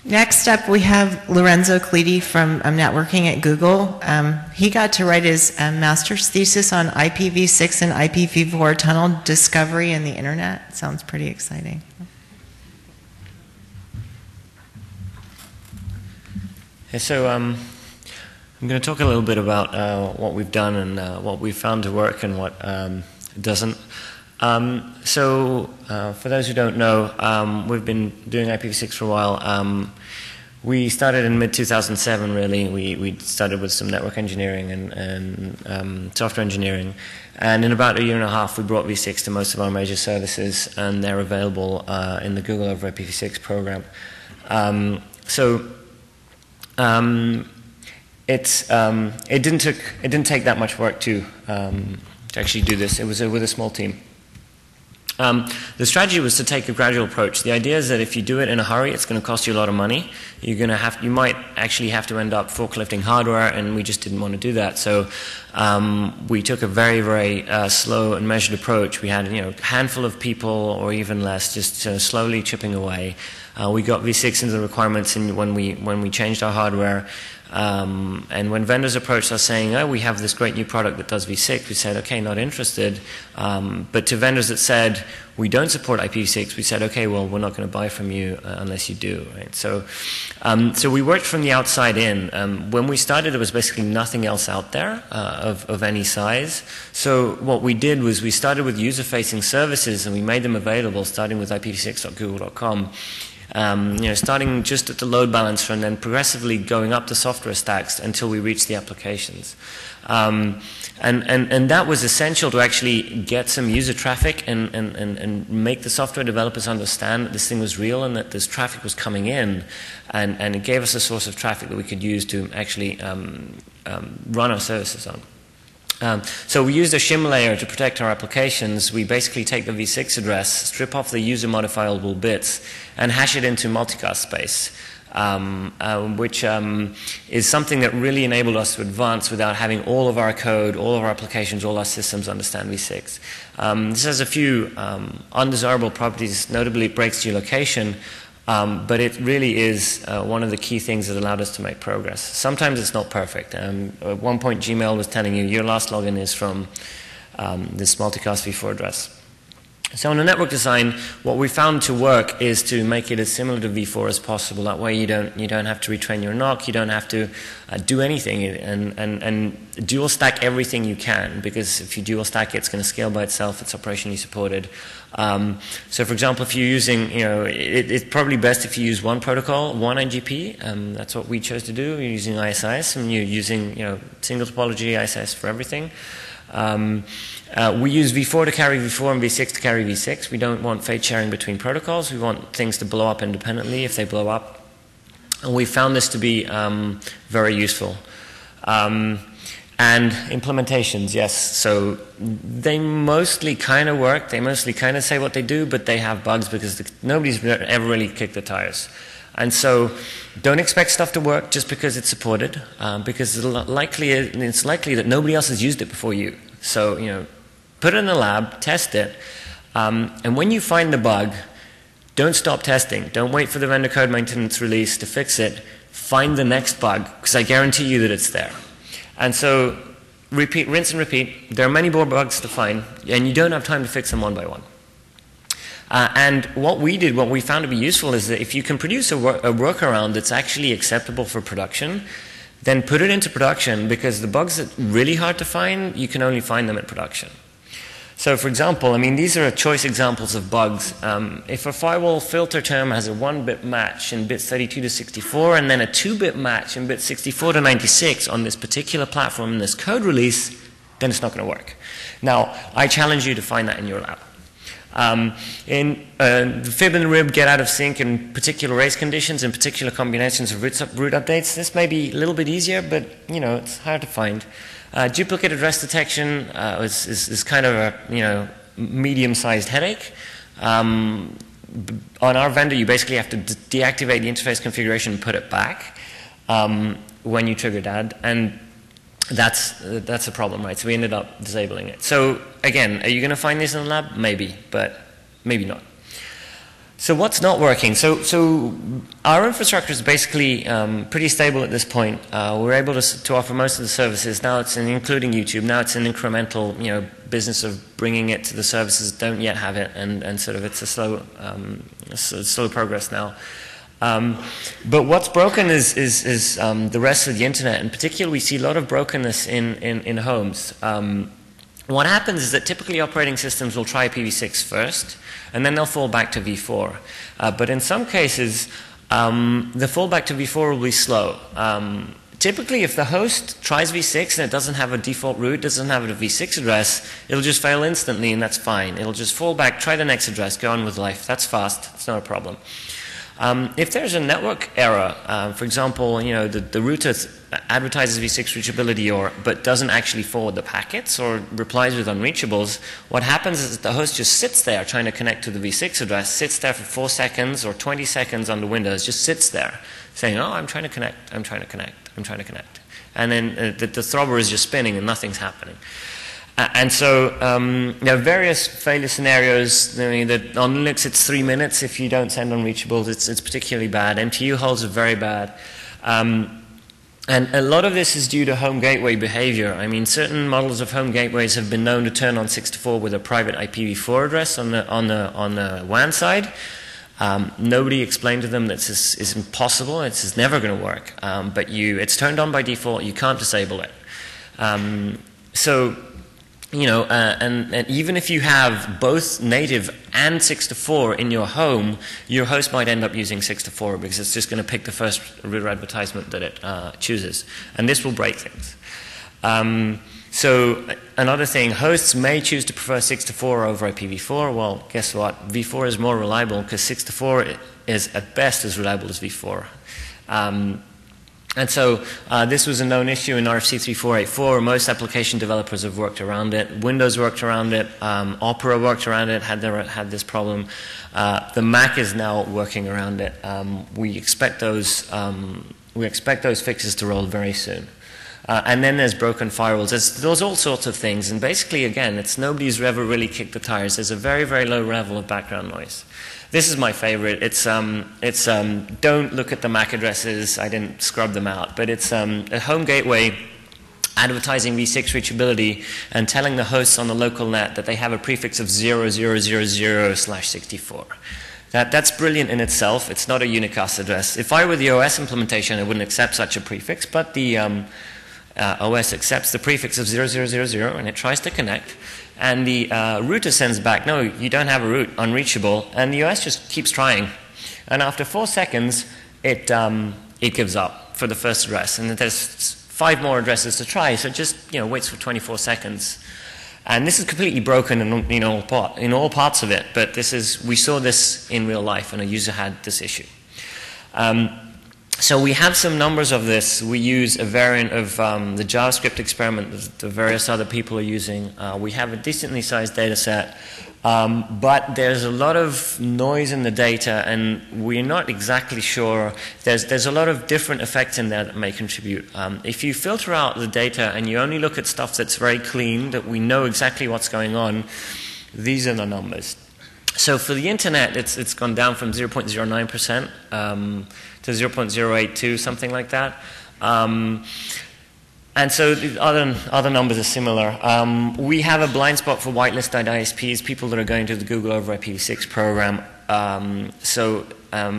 Next up, we have Lorenzo Colitti from networking at Google. He got to write his master's thesis on IPv6 and IPv4 tunnel discovery in the internet. Sounds pretty exciting. Yeah, so I'm going to talk a little bit about what we've done and what we've found to work and what doesn't. For those who don't know, we've been doing IPv6 for a while. We started in mid-2007, really. We started with some network engineering and software engineering. And in about a year and a half, we brought V6 to most of our major services, and they're available in the Google over it didn't take that much work to actually do this. It was with a small team. The strategy was to take a gradual approach. The idea is that if you do it in a hurry, it's going to cost you a lot of money. You might actually have to end up forklifting hardware, and we just didn't want to do that. So we took a very, very slow and measured approach. We had a handful of people, or even less, just slowly chipping away. We got v6 into the requirements when we changed our hardware. And when vendors approached us saying, oh, we have this great new product that does v6, we said, okay, not interested. But to vendors that said, we don't support IPv6, we said, okay, well, we're not going to buy from you unless you do. Right? So we worked from the outside in. When we started, there was basically nothing else out there of any size. So what we did was we started with user-facing services, and we made them available, starting with IPv6.google.com. Starting just at the load balancer and then progressively going up the software stacks until we reached the applications. And that was essential to actually get some user traffic and make the software developers understand that this thing was real and that this traffic was coming in. And it gave us a source of traffic that we could use to actually run our services on. So we used a shim layer to protect our applications. We basically take the v6 address, strip off the user modifiable bits, and hash it into multicast space, which is something that really enabled us to advance without having all of our code, all of our applications, all our systems understand v6. This has a few undesirable properties. Notably, it breaks geolocation. But it really is one of the key things that allowed us to make progress. Sometimes it's not perfect. At one point, Gmail was telling you your last login is from this multicast v4 address. So in the network design, what we found to work is to make it as similar to v4 as possible. That way you don't have to retrain your NOC, you don't have to do anything, and dual stack everything you can, because if you dual stack it, it's going to scale by itself, it's operationally supported. So for example, if you're using, it's probably best if you use one protocol, one IGP, that's what we chose to do. You're using ISIS, and you're using, single topology ISIS for everything. We use v4 to carry v4 and v6 to carry v6. We don't want fate sharing between protocols. We want things to blow up independently if they blow up. And we found this to be very useful. And implementations, yes. So they mostly kind of work. They mostly kind of say what they do, but they have bugs because nobody's ever really kicked the tires. And so don't expect stuff to work just because it's supported, because it's likely that nobody else has used it before you. So, put it in the lab, test it, and when you find the bug, don't stop testing. Don't wait for the vendor code maintenance release to fix it. Find the next bug, because I guarantee you that it's there. And so repeat, rinse and repeat. There are many more bugs to find, and you don't have time to fix them one by one. And what we found to be useful is that if you can produce a workaround that's actually acceptable for production, then put it into production, because the bugs that are really hard to find, you can only find them at production. So for example, these are choice examples of bugs. If a firewall filter term has a 1-bit match in bits 32 to 64 and then a 2-bit match in bits 64 to 96 on this particular platform in this code release, then it's not going to work. Now, I challenge you to find that in your lab. The fib and the rib get out of sync in particular race conditions, in particular combinations of root updates. This may be a little bit easier, but it's hard to find. Duplicate address detection is kind of a medium-sized headache. On our vendor, you basically have to deactivate the interface configuration and put it back when you trigger DAD, and that's a problem, right? So we ended up disabling it. So again, are you going to find this in the lab? Maybe, but maybe not. So what's not working? So our infrastructure is basically pretty stable at this point. We're able to offer most of the services. Now it's including YouTube. Now it's an incremental business of bringing it to the services that don't yet have it, and sort of it's a slow progress now. But what's broken is the rest of the internet. In particular, we see a lot of brokenness in homes. What happens is that typically operating systems will try IPv6 first, and then they'll fall back to v4. But in some cases, the fallback to v4 will be slow. Typically, if the host tries v6 and it doesn't have a default root, doesn't have a v6 address, it'll just fail instantly, and that's fine. It'll just fall back, try the next address, go on with life. That's fast. It's not a problem. If there's a network error, for example, the router advertises v6 reachability but doesn't actually forward the packets or replies with unreachables, what happens is that the host just sits there trying to connect to the v6 address, sits there for 4 seconds or 20 seconds on the Windows, just sits there saying, oh, I'm trying to connect, I'm trying to connect, I'm trying to connect. And then the throbber is just spinning and nothing's happening. And so there are various failure scenarios. I mean, that on Linux it's 3 minutes if you don't send unreachables. It's particularly bad. MTU holds are very bad. And a lot of this is due to home gateway behavior. I mean, certain models of home gateways have been known to turn on 6-4 with a private IPv4 address on the WAN side. Nobody explained to them that this is impossible. It's never going to work. But it's turned on by default. You can't disable it. So, you know, and even if you have both native and 6-4 in your home, your host might end up using 6-4 because it's just going to pick the first reader advertisement that it chooses. And this will break things. So another thing, hosts may choose to prefer 6-4 over IPv4. Well, guess what? v4 is more reliable because 6-4 is at best as reliable as v4. And so this was a known issue in RFC 3484. Most application developers have worked around it. Windows worked around it. Opera worked around it, had this problem. The Mac is now working around it. We expect those fixes to roll very soon. And then there's broken firewalls. There's all sorts of things. And basically, again, nobody's ever really kicked the tires. There's a very, very low level of background noise. This is my favorite. Don't look at the MAC addresses. I didn't scrub them out. But it's a home gateway advertising v6 reachability and telling the hosts on the local net that they have a prefix of 0000/64. That's brilliant in itself. It's not a unicast address. If I were the OS implementation, I wouldn't accept such a prefix. But the OS accepts the prefix of 0000 and it tries to connect. And the router sends back, no, you don't have a route, unreachable. And the OS just keeps trying. And after 4 seconds, it gives up for the first address. And there's 5 more addresses to try, so it just waits for 24 seconds. And this is completely broken in all parts of it. But we saw this in real life, and a user had this issue. So we have some numbers of this. We use a variant of the JavaScript experiment that the various other people are using. We have a decently sized data set, but there's a lot of noise in the data, and we're not exactly sure. There's a lot of different effects in there that may contribute. If you filter out the data and you only look at stuff that's very clean, that we know exactly what's going on, these are the numbers. So for the internet, it's gone down from 0.09% to 0.082, something like that. And so the other numbers are similar. We have a blind spot for whitelisted ISPs, people that are going to the Google over IPv6 program.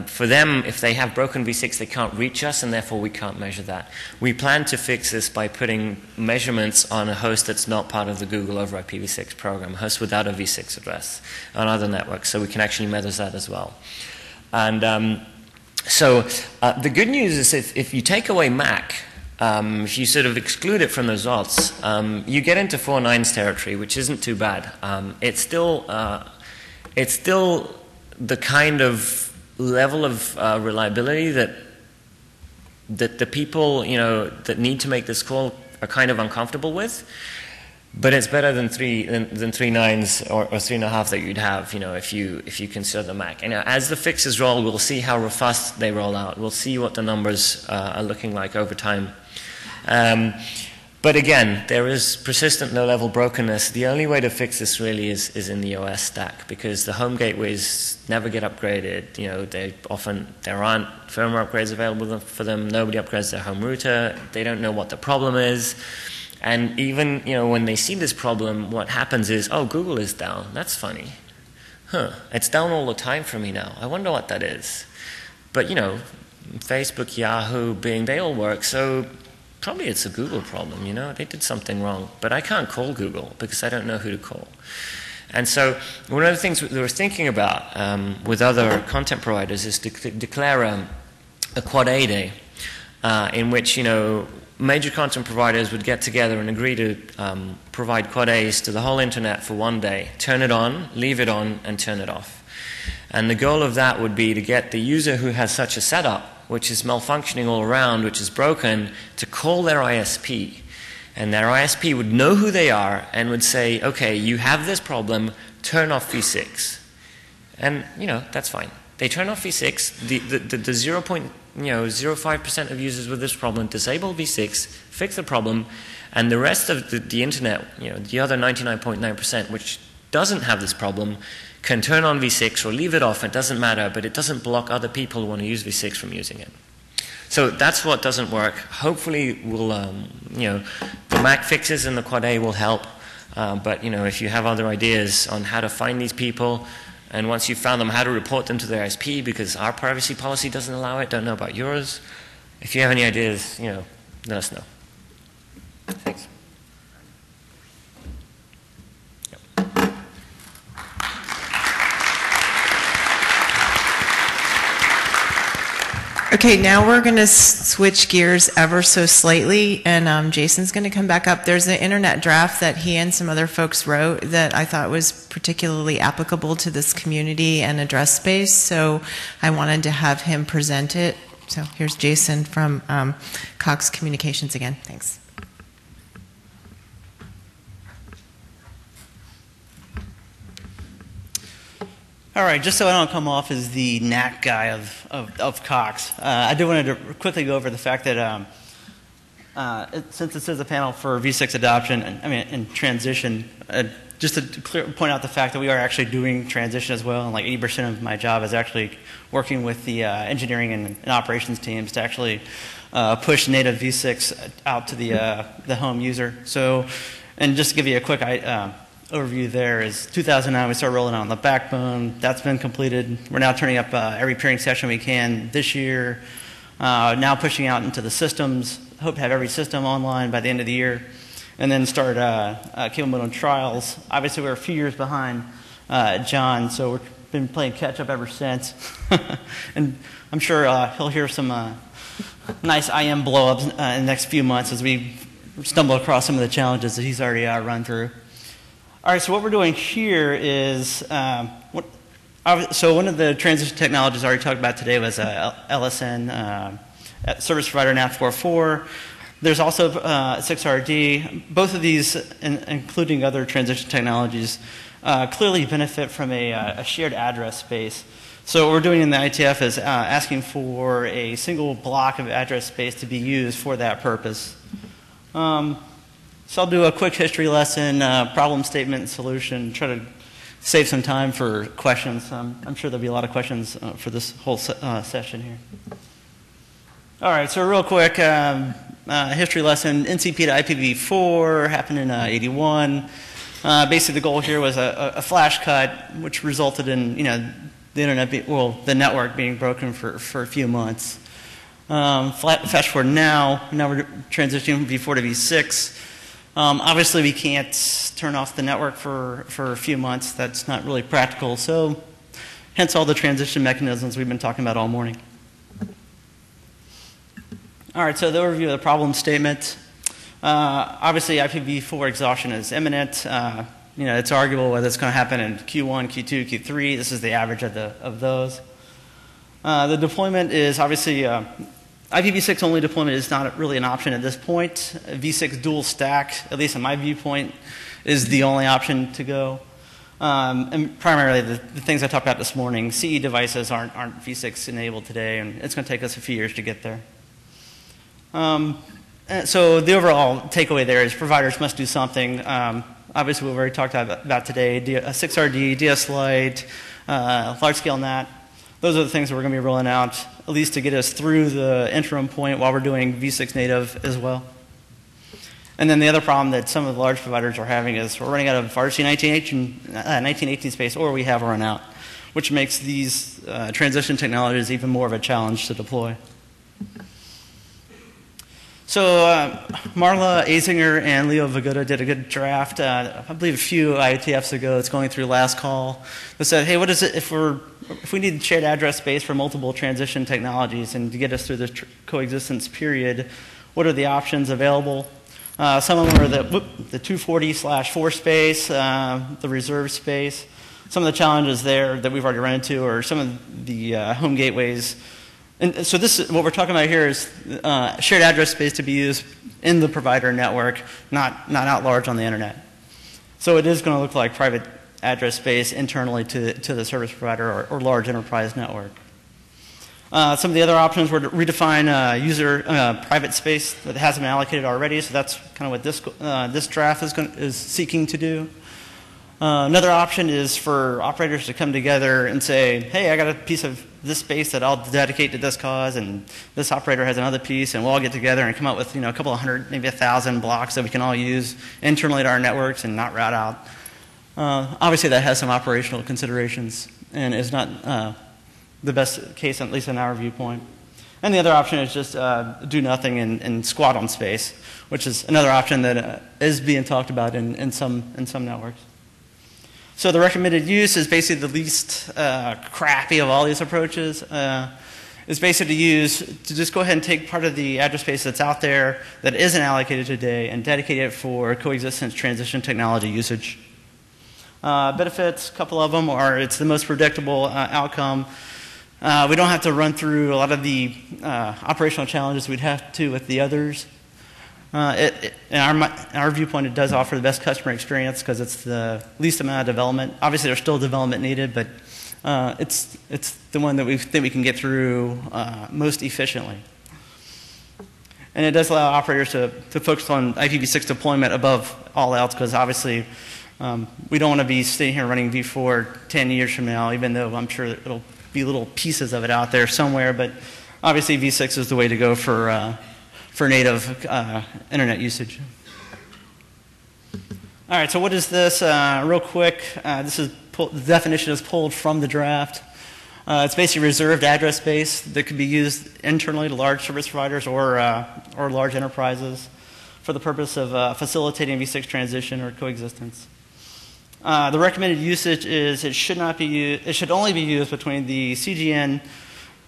For them, if they have broken v6, they can't reach us, and therefore we can't measure that. We plan to fix this by putting measurements on a host that's not part of the Google over IPv6 program, a host without a v6 address on other networks, so we can actually measure that as well. And the good news is if you take away Mac, if you sort of exclude it from the results, you get into 4 nines territory, which isn't too bad. It's still the kind of level of reliability that the people that need to make this call are kind of uncomfortable with. But it's better than 3 nines or 3.5 that you'd have, if you consider the Mac. And as the fixes roll, we'll see how fast they roll out. We'll see what the numbers are looking like over time. But again, there is persistent low-level brokenness. The only way to fix this really is in the OS stack, because the home gateways never get upgraded. There aren't firmware upgrades available for them. Nobody upgrades their home router. They don't know what the problem is. And even, when they see this problem, what happens is, oh, Google is down. That's funny. It's down all the time for me now. I wonder what that is. But, Facebook, Yahoo, Bing, they all work, so probably it's a Google problem, They did something wrong. But I can't call Google because I don't know who to call. And so one of the things that we're thinking about with other content providers is to declare a Quad A day in which, major content providers would get together and agree to provide Quad A's to the whole internet for 1 day. Turn it on, leave it on, and turn it off. And the goal of that would be to get the user who has such a setup which is malfunctioning all around, which is broken, to call their ISP. And their ISP would know who they are and would say, okay, you have this problem, turn off v6. And, that's fine. They turn off v6, the 0.05% of users with this problem disable v6, fix the problem, and the rest of the internet, the other 99.9%, which doesn't have this problem, can turn on v6 or leave it off, it doesn't matter, but it doesn't block other people who want to use v6 from using it. So that's what doesn't work. Hopefully we'll, the Mac fixes and the Quad A will help, but if you have other ideas on how to find these people, and once you've found them, how to report them to their ISP, because our privacy policy doesn't allow it, don't know about yours. If you have any ideas, let us know. Thanks. Okay, now we're going to switch gears ever so slightly, and Jason's going to come back up. There's an internet draft that he and some other folks wrote that I thought was particularly applicable to this community and address space, so I wanted to have him present it. So here's Jason from Cox Communications again. Thanks. All right, just so I don't come off as the NAC guy of Cox, I did want to quickly go over the fact that since this is a panel for v6 adoption and transition, just to point out the fact that we are actually doing transition as well, and like 80% of my job is actually working with the engineering and operations teams to actually push native v6 out to the home user. So, and just to give you a quick overview there is 2009 we started rolling out on the backbone. That's been completed. We're now turning up every peering session we can this year. Now pushing out into the systems. Hope to have every system online by the end of the year. And then start cable modem trials. Obviously we're a few years behind John, so we've been playing catch up ever since. And I'm sure he'll hear some nice IM blow-ups in the next few months as we stumble across some of the challenges that he's already run through. All right, so what we're doing here is, so one of the transition technologies I already talked about today was LSN, service provider NAT 4.4. There's also 6RD. Both of these, including other transition technologies, clearly benefit from a shared address space. So what we're doing in the ITF is asking for a single block of address space to be used for that purpose. So I'll do a quick history lesson, problem statement and solution, try to save some time for questions. I'm sure there'll be a lot of questions for this whole session here. All right, so real quick, history lesson, NCP to IPv4 happened in 81. Basically the goal here was a flash cut, which resulted in, the internet, the network being broken for a few months. Fast forward now we're transitioning from v4 to v6. Obviously, we can't turn off the network for a few months. That's not really practical. So, hence all the transition mechanisms we've been talking about all morning. All right, so the overview of the problem statement. Obviously, IPv4 exhaustion is imminent. It's arguable whether it's going to happen in Q1, Q2, Q3. This is the average of those. The deployment is obviously IPv6 only deployment is not really an option at this point. v6 dual stack, at least in my viewpoint, is the only option to go. And primarily the things I talked about this morning, CE devices aren't v6 enabled today, and it's going to take us a few years to get there. So the overall takeaway there is providers must do something. Obviously we've already talked about today, 6RD, DS Lite, large-scale NAT. Those are the things that we're going to be rolling out, at least to get us through the interim point while we're doing v6 native as well. And then the other problem that some of the large providers are having is we're running out of RC 1918 space, or we have run out, which makes these transition technologies even more of a challenge to deploy. So Marla Azinger and Leo Vagoda did a good draft, I believe a few IETFs ago. It's going through last call. They said, hey, what is it if we need shared address space for multiple transition technologies and to get us through this coexistence period, what are the options available? Some of them are the 240/4 space, the reserve space. Some of the challenges there that we've already run into are some of the home gateways And so what we're talking about here is shared address space to be used in the provider network, not out large on the internet. So it is going to look like private address space internally to the service provider or large enterprise network. Some of the other options were to redefine user private space that hasn't been allocated already. So that's kind of what this draft is seeking to do. Another option is for operators to come together and say, hey, I got a piece of this space that I'll dedicate to this cause, and this operator has another piece, and we'll all get together and come up with a couple of hundred, maybe 1,000 blocks that we can all use internally to our networks and not route out. Obviously, that has some operational considerations and is not the best case, at least in our viewpoint. And the other option is just do nothing and squat on space, which is another option that is being talked about in some networks. So the recommended use is basically the least crappy of all these approaches. Is basically to just go ahead and take part of the address space that's out there that isn't allocated today and dedicate it for coexistence transition technology usage. Benefits, a couple of them are it's the most predictable outcome. We don't have to run through a lot of the operational challenges we'd have to with the others. In our viewpoint, it does offer the best customer experience because it's the least amount of development. Obviously, there's still development needed, but it's the one that we think we can get through most efficiently. And it does allow operators to focus on IPv6 deployment above all else because obviously we don't want to be sitting here running v4 10 years from now, even though I'm sure it'll be little pieces of it out there somewhere. But obviously, v6 is the way to go for native internet usage. All right, so what is this? Real quick, the definition is pulled from the draft. It's basically reserved address space that could be used internally to large service providers or large enterprises for the purpose of facilitating v6 transition or coexistence. The recommended usage is it should only be used between the CGN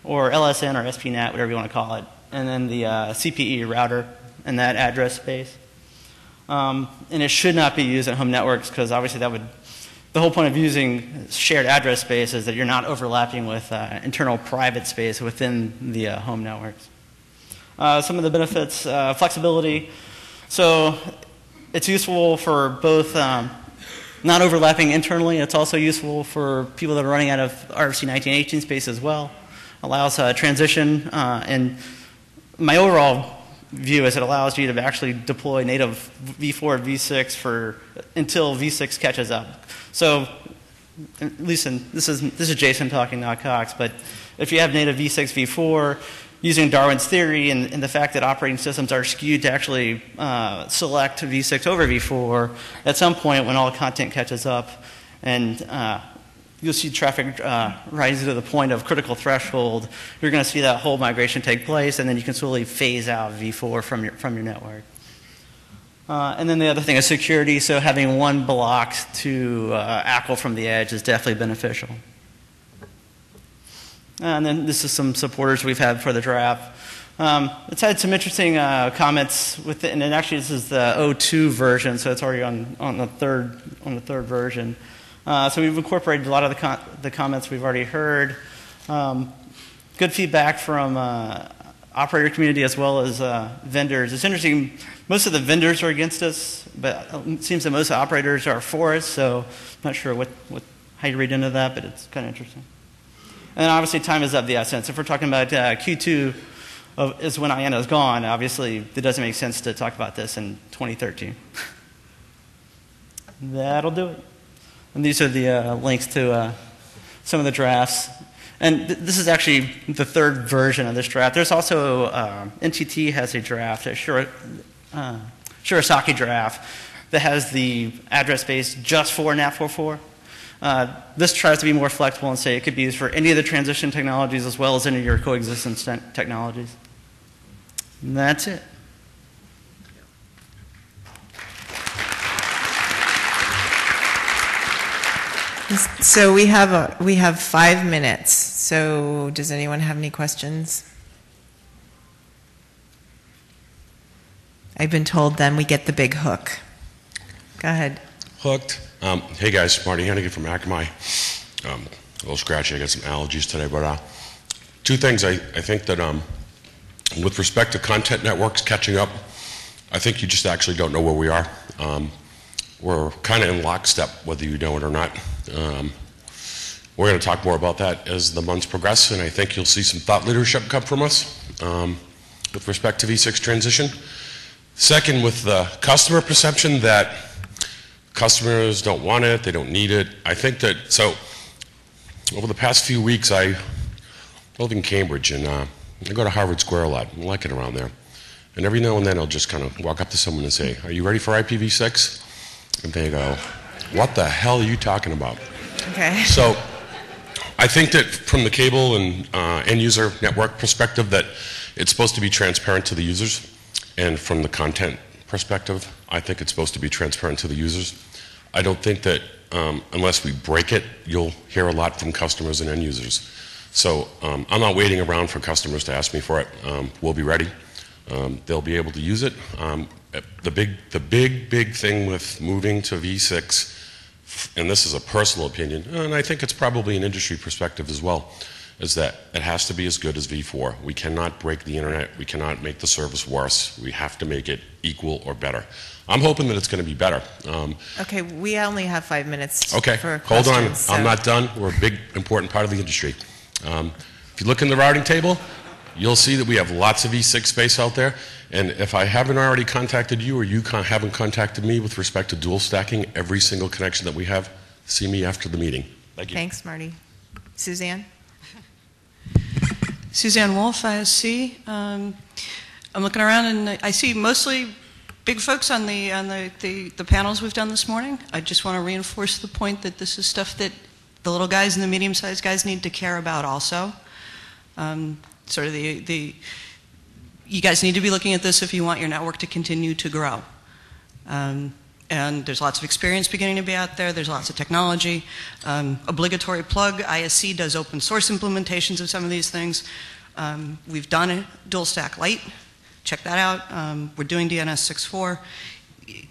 or LSN or SPNAT, whatever you want to call it, and then the CPE router in that address space. And it should not be used at home networks because obviously the whole point of using shared address space is that you're not overlapping with internal private space within the home networks. Some of the benefits, flexibility. So it's useful for both not overlapping internally. It's also useful for people that are running out of RFC 1918 space as well. Allows transition and my overall view is it allows you to actually deploy native v4 and v6 until v6 catches up. So, at least this is Jason talking, not Cox. But if you have native v6 v4 using Darwin's theory and the fact that operating systems are skewed to actually select v6 over v4, at some point when all content catches up and you'll see traffic rising to the point of critical threshold. You're going to see that whole migration take place, and then you can slowly phase out v4 from your network. And then the other thing is security. So having one block to ACL from the edge is definitely beneficial. And then this is some supporters we've had for the draft. It's had some interesting comments with it, and actually this is the 02 version, so it's already on the third version. So we've incorporated a lot of the comments we've already heard. Good feedback from operator community as well as vendors. It's interesting, most of the vendors are against us, but it seems that most operators are for us, so I'm not sure how you read into that, but it's kind of interesting. And then obviously time is of the essence. If we're talking about Q2 is when IANA is gone, obviously it doesn't make sense to talk about this in 2013. That'll do it. And these are the links to some of the drafts. And this is actually the third version of this draft. There's also, NTT has a draft, a Shirasaki draft, that has the address space just for NAT44. This tries to be more flexible and say it could be used for any of the transition technologies as well as any of your coexistence technologies. And that's it. So we have 5 minutes. So does anyone have any questions? I've been told then we get the big hook. Go ahead. Hooked. Hey guys, Marty Hannigan from Akamai. A little scratchy. I got some allergies today, but Two things. I think that with respect to content networks catching up, I think you just actually don't know where we are. We're kind of in lockstep, whether you know it or not. We're going to talk more about that as the months progress, and I think you'll see some thought leadership come from us with respect to V6 transition. Second, with the customer perception that customers don't want it, they don't need it. I think that, so over the past few weeks, I live in Cambridge, and I go to Harvard Square a lot. I like it around there. And every now and then I'll just kind of walk up to someone and say, "Are you ready for IPv6?" And they go, "What the hell are you talking about?" Okay. So I think that from the cable and end user network perspective that it's supposed to be transparent to the users. And from the content perspective, I think it's supposed to be transparent to the users. I don't think that unless we break it, you'll hear a lot from customers and end users. So I'm not waiting around for customers to ask me for it. We'll be ready. They'll be able to use it. The big thing with moving to V6, and this is a personal opinion, and I think it's probably an industry perspective as well, is that it has to be as good as V4. We cannot break the internet. We cannot make the service worse. We have to make it equal or better. I'm hoping that it's going to be better. Okay, we only have 5 minutes okay, for hold on. questions, so. I'm not done. We're a big, important part of the industry. If you look in the routing table, you'll see that we have lots of V6 space out there. And if I haven't already contacted you or you haven't contacted me with respect to dual stacking every single connection that we have, see me after the meeting. Thank you. Thanks, Marty. Suzanne? Suzanne Wolf, ISC. I'm looking around and I see mostly big folks on the panels we've done this morning. I just want to reinforce the point that this is stuff that the little guys and the medium-sized guys need to care about also. Sort of you guys need to be looking at this if you want your network to continue to grow. And there's lots of experience beginning to be out there. There's lots of technology. Obligatory plug, ISC does open source implementations of some of these things. We've done a dual stack Lite. Check that out. We're doing DNS 6.4.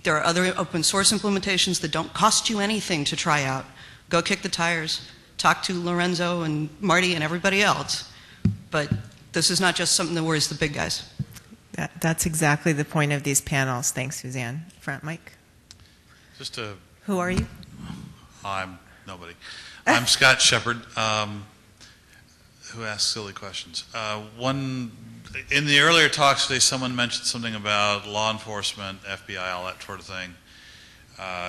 There are other open source implementations that don't cost you anything to try out. Go kick the tires. Talk to Lorenzo and Marty and everybody else. But this is not just something that worries the big guys. That's exactly the point of these panels. Thanks, Suzanne. Front mic. Who are you? I'm nobody. I'm Scott Shepard, who asks silly questions. In the earlier talks today, someone mentioned something about law enforcement, FBI, all that sort of thing,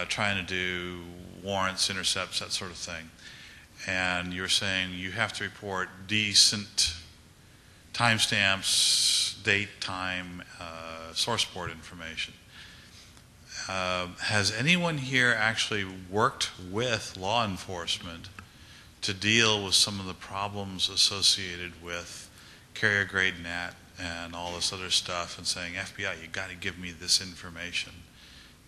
trying to do warrants, intercepts, that sort of thing. And you're saying you have to report decent timestamps, date, time, source port information. Has anyone here actually worked with law enforcement to deal with some of the problems associated with carrier grade NAT and all this other stuff and saying, FBI, you got to give me this information?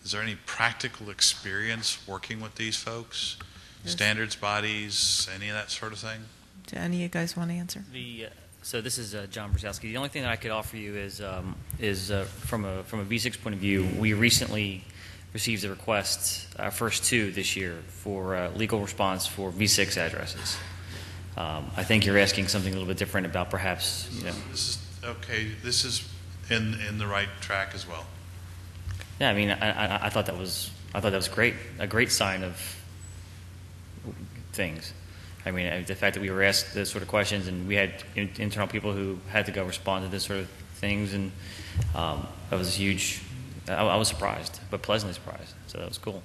Is there any practical experience working with these folks? Yes. Standards bodies, any of that sort of thing? Do any of you guys want to answer? So this is John Brzozowski. The only thing that I could offer you is from a V6 point of view, we recently received a request, our first two this year, for legal response for V6 addresses. I think you're asking something a little bit different about perhaps, you know. This is in the right track as well. Yeah, I mean, I thought that was great, a great sign of things. I mean, the fact that we were asked those sort of questions and we had internal people who had to go respond to this sort of things, and that was huge. I was surprised, but pleasantly surprised. So that was cool.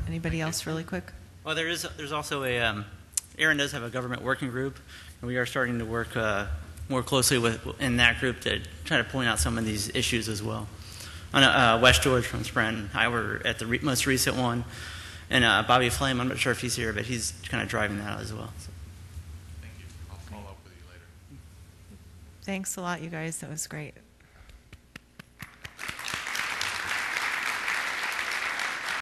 Anybody else, really quick? Well, there's also a Aaron does have a government working group, and we are starting to work more closely in that group to try to point out some of these issues as well. On West George from Sprint and I were at the most recent one. And Bobby Flame, I'm not sure if he's here, but he's kind of driving that out as well. So. Thank you. I'll follow up with you later. Thanks a lot, you guys. That was great.